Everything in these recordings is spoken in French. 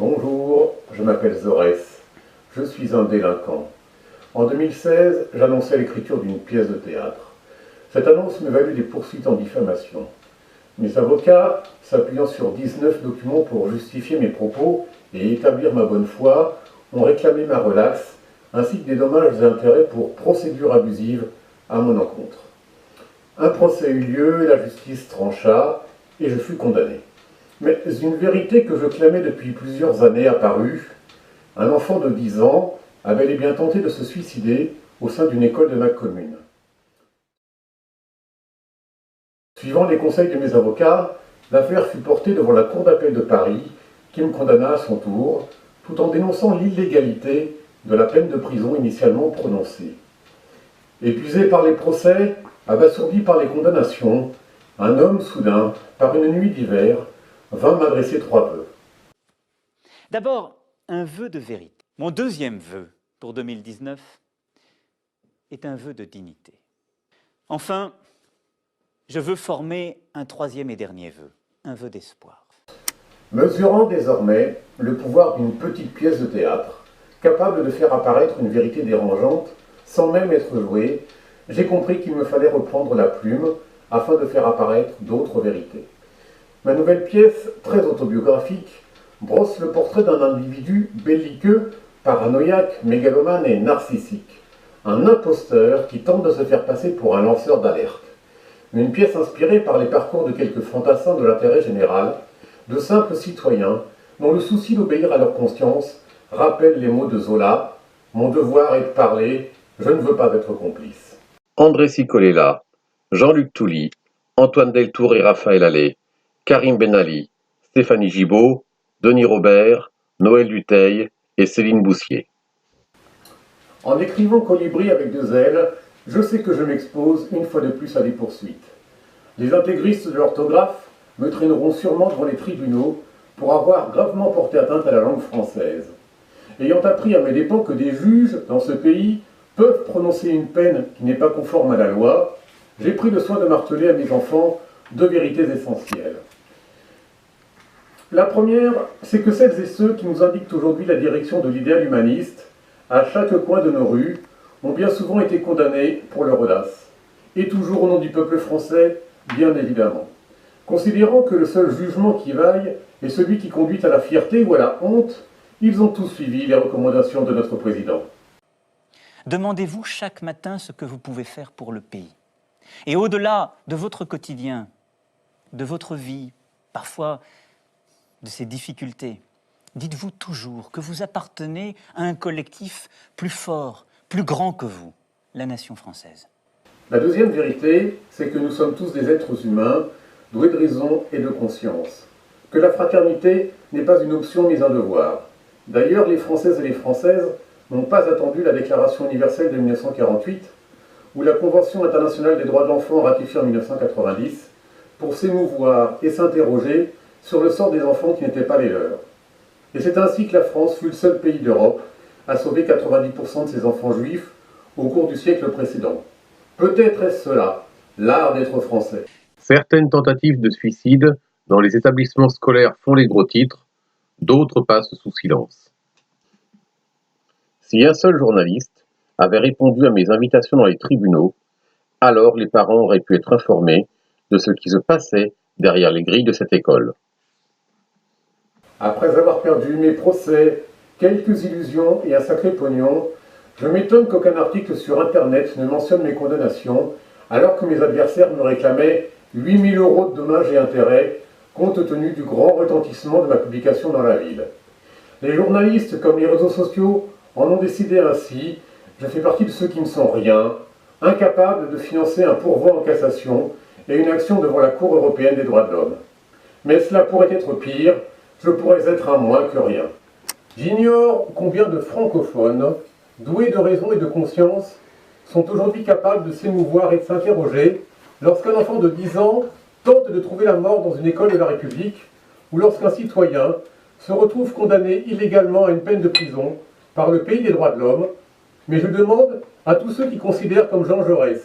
Bonjour, je m'appelle Zorès, je suis un délinquant. En 2016, j'annonçais l'écriture d'une pièce de théâtre. Cette annonce me valut des poursuites en diffamation. Mes avocats, s'appuyant sur 19 documents pour justifier mes propos et établir ma bonne foi, ont réclamé ma relaxe, ainsi que des dommages et intérêts pour procédure abusive à mon encontre. Un procès eut lieu et la justice trancha, et je fus condamné. Mais une vérité que je clamais depuis plusieurs années apparut. Un enfant de 10 ans avait bel et bien tenté de se suicider au sein d'une école de ma commune. Suivant les conseils de mes avocats, l'affaire fut portée devant la Cour d'appel de Paris, qui me condamna à son tour, tout en dénonçant l'illégalité de la peine de prison initialement prononcée. Épuisé par les procès, abasourdi par les condamnations, un homme soudain, par une nuit d'hiver, vint m'adresser 3 vœux. D'abord, un vœu de vérité. Mon deuxième vœu pour 2019 est un vœu de dignité. Enfin, je veux former un troisième et dernier vœu, un vœu d'espoir. Mesurant désormais le pouvoir d'une petite pièce de théâtre, capable de faire apparaître une vérité dérangeante, sans même être jouée, j'ai compris qu'il me fallait reprendre la plume afin de faire apparaître d'autres vérités. Ma nouvelle pièce, très autobiographique, brosse le portrait d'un individu belliqueux, paranoïaque, mégalomane et narcissique. Un imposteur qui tente de se faire passer pour un lanceur d'alerte. Une pièce inspirée par les parcours de quelques fantassins de l'intérêt général, de simples citoyens dont le souci d'obéir à leur conscience rappelle les mots de Zola « Mon devoir est de parler, je ne veux pas être complice ». André Cicolella, Jean-Luc Touly, Antoine Deltour et Raphaël Allais, Karim Ben Ali, Stéphanie Gibault, Denis Robert, Noël Dutheil et Céline Boussier. En écrivant Colibri avec 2 L, je sais que je m'expose une fois de plus à des poursuites. Les intégristes de l'orthographe me traîneront sûrement devant les tribunaux pour avoir gravement porté atteinte à la langue française. Ayant appris à mes dépens que des juges dans ce pays peuvent prononcer une peine qui n'est pas conforme à la loi, j'ai pris le soin de marteler à mes enfants 2 vérités essentielles. La première, c'est que celles et ceux qui nous indiquent aujourd'hui la direction de l'idéal humaniste, à chaque coin de nos rues, ont bien souvent été condamnés pour leur audace. Et toujours au nom du peuple français, bien évidemment. Considérant que le seul jugement qui vaille est celui qui conduit à la fierté ou à la honte, ils ont tous suivi les recommandations de notre président. Demandez-vous chaque matin ce que vous pouvez faire pour le pays. Et au-delà de votre quotidien, de votre vie, parfois de ses difficultés, dites-vous toujours que vous appartenez à un collectif plus fort, plus grand que vous, la nation française. La deuxième vérité, c'est que nous sommes tous des êtres humains, doués de raison et de conscience. Que la fraternité n'est pas une option mais un devoir. D'ailleurs, les Françaises et les Françaises n'ont pas attendu la Déclaration universelle de 1948 ou la Convention internationale des droits de l'enfant ratifiée en 1990 pour s'émouvoir et s'interroger sur le sort des enfants qui n'étaient pas les leurs. Et c'est ainsi que la France fut le seul pays d'Europe à sauver 90% de ses enfants juifs au cours du siècle précédent. Peut-être est-ce cela, l'art d'être français. Certaines tentatives de suicide dans les établissements scolaires font les gros titres, d'autres passent sous silence. Si un seul journaliste avait répondu à mes invitations dans les tribunaux, alors les parents auraient pu être informés de ce qui se passait derrière les grilles de cette école. Après avoir perdu mes procès, quelques illusions et un sacré pognon, je m'étonne qu'aucun article sur Internet ne mentionne mes condamnations, alors que mes adversaires me réclamaient 8 000 € de dommages et intérêts, compte tenu du grand retentissement de ma publication dans la ville. Les journalistes, comme les réseaux sociaux, en ont décidé ainsi. Je fais partie de ceux qui ne sont rien, incapables de financer un pourvoi en cassation et une action devant la Cour européenne des droits de l'homme. Mais cela pourrait être pire, je pourrais être un moins que rien. J'ignore combien de francophones, doués de raison et de conscience, sont aujourd'hui capables de s'émouvoir et de s'interroger lorsqu'un enfant de 10 ans tente de trouver la mort dans une école de la République ou lorsqu'un citoyen se retrouve condamné illégalement à une peine de prison par le pays des droits de l'homme. Mais je demande à tous ceux qui considèrent comme Jean Jaurès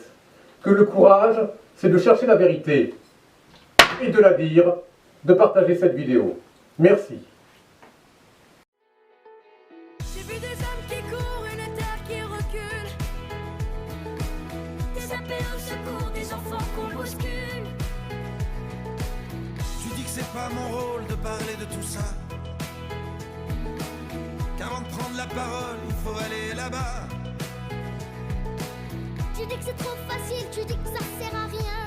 que le courage, c'est de chercher la vérité et de la dire, de partager cette vidéo. Merci. J'ai vu des hommes qui courent, une terre qui recule, des appels au secours, des enfants qu'on bouscule. Tu dis que c'est pas mon rôle de parler de tout ça, qu'avant de prendre la parole, il faut aller là-bas. Tu dis que c'est trop facile, tu dis que ça sert à rien.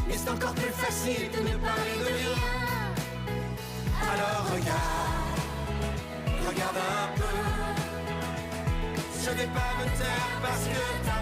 Mais c'est encore plus facile de ne parler de rien. Alors regarde, regarde un peu. Je vais pas me taire parce que t'as